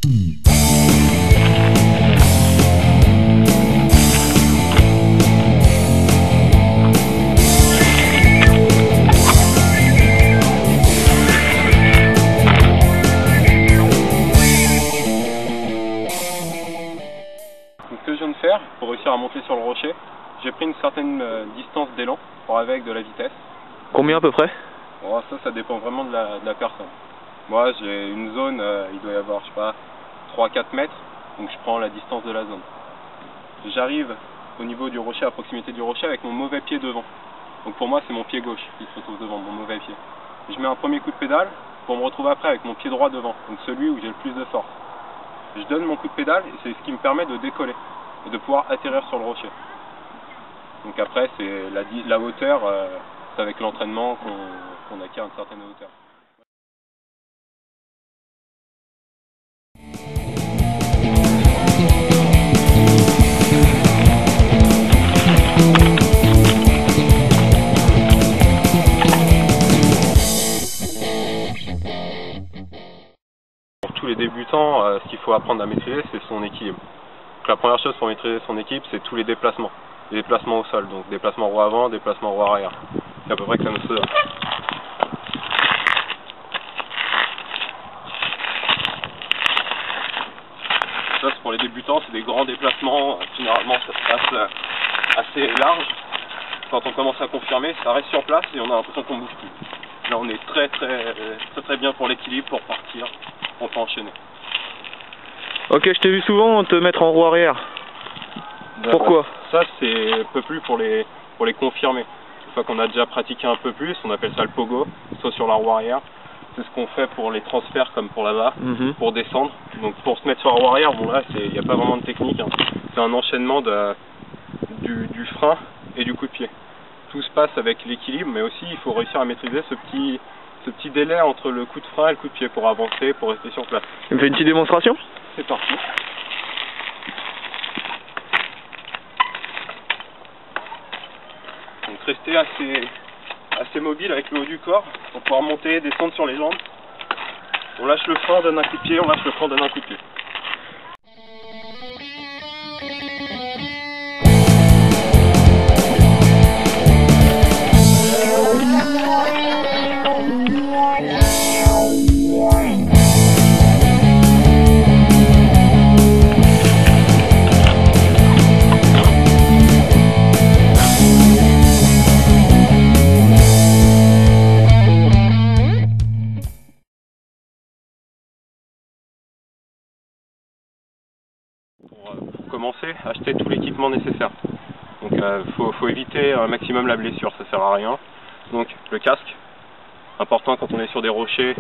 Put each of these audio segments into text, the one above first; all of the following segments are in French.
Ce que je viens de faire pour réussir à monter sur le rocher, j'ai pris une certaine distance d'élan pour arriver avec de la vitesse. Combien à peu près? Bon, ça dépend vraiment de la personne. Moi j'ai une zone, il doit y avoir, je sais pas, 3-4 mètres, donc je prends la distance de la zone. J'arrive au niveau du rocher, à proximité du rocher, avec mon mauvais pied devant. Donc pour moi c'est mon pied gauche qui se retrouve devant, mon mauvais pied. Je mets un premier coup de pédale pour me retrouver après avec mon pied droit devant, donc celui où j'ai le plus de force. Je donne mon coup de pédale et c'est ce qui me permet de décoller et de pouvoir atterrir sur le rocher. Donc après c'est la hauteur, c'est avec l'entraînement qu'on acquiert une certaine hauteur. Pour tous les débutants, ce qu'il faut apprendre à maîtriser, c'est son équilibre. Donc la première chose pour maîtriser son équilibre, c'est tous les déplacements. Les déplacements au sol, donc déplacement roue avant, déplacement roue arrière. C'est à peu près que ça nous fait. Ça, c'est pour les débutants, c'est des grands déplacements. Généralement, ça se passe assez large. Quand on commence à confirmer, ça reste sur place et on a l'impression qu'on bouge plus. Là, on est très bien pour l'équilibre, pour partir. On peut enchaîner. Ok, je t'ai vu souvent te mettre en roue arrière. Pourquoi? Ça, c'est un peu plus pour les confirmer. Une fois qu'on a déjà pratiqué un peu plus, on appelle ça le pogo, soit sur la roue arrière. C'est ce qu'on fait pour les transferts comme pour là-bas, pour descendre. Donc pour se mettre sur la roue arrière, bon là, il n'y a pas vraiment de technique. Hein. C'est un enchaînement du frein et du coup de pied. Tout se passe avec l'équilibre, mais aussi il faut réussir à maîtriser ce petit délai entre le coup de frein et le coup de pied pour avancer, pour rester sur place. Tu me fais une petite démonstration? C'est parti. Donc rester assez mobile avec le haut du corps pour pouvoir monter et descendre sur les jambes. On lâche le frein, on donne un coup de pied, on lâche le frein, on donne un coup de pied. Pour commencer, acheter tout l'équipement nécessaire. Donc faut éviter un maximum la blessure, ça sert à rien. Donc le casque, important quand on est sur des rochers,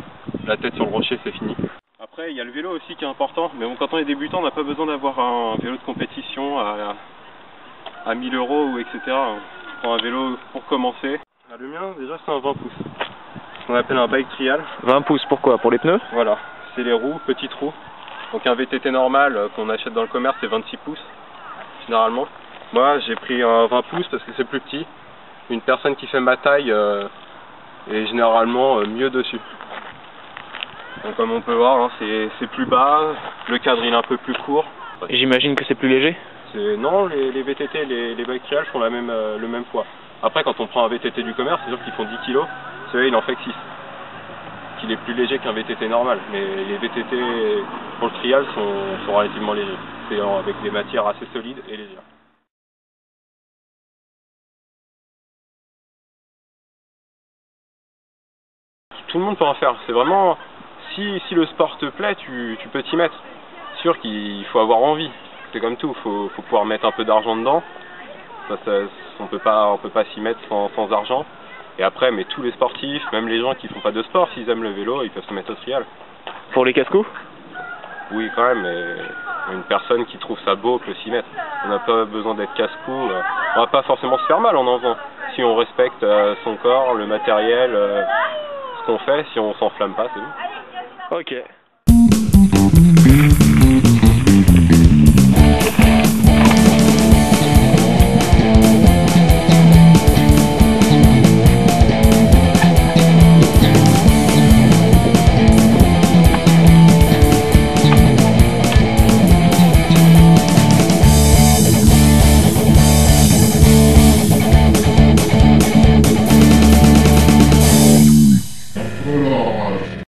la tête sur le rocher c'est fini. Après il y a le vélo aussi qui est important, mais bon, quand on est débutant on n'a pas besoin d'avoir un vélo de compétition à 1000 € ou etc. On prend un vélo pour commencer. Le mien déjà c'est un 20 pouces, ce qu'on appelle un bike trial. 20 pouces, pourquoi? Pour les pneus? Voilà, c'est les roues, petites roues. Donc un VTT normal qu'on achète dans le commerce c'est 26 pouces généralement. Moi j'ai pris un 20 pouces parce que c'est plus petit. Une personne qui fait ma taille est généralement mieux dessus. Donc comme on peut voir hein, c'est plus bas, le cadre il est un peu plus court. J'imagine que c'est plus léger? Non, les VTT, les bike trials font le même poids. Après quand on prend un VTT du commerce, c'est sûr qu'ils font 10 kg, celui-là il en fait que 6. Il est plus léger qu'un VTT normal, mais les VTT pour le trial sont relativement légers. C'est avec des matières assez solides et légères. Tout le monde peut en faire. C'est vraiment, si le sport te plaît, tu peux t'y mettre. C'est sûr qu'il faut avoir envie. C'est comme tout, faut pouvoir mettre un peu d'argent dedans. On peut pas s'y mettre sans argent. Et après, mais tous les sportifs, même les gens qui font pas de sport, s'ils aiment le vélo, ils peuvent se mettre au trial. Pour les casse-cou? Oui, quand même, mais une personne qui trouve ça beau peut s'y mettre. On n'a pas besoin d'être casse-cou. On va pas forcément se faire mal en faisant. Si on respecte son corps, le matériel, ce qu'on fait, si on s'enflamme pas, c'est bon. Ok.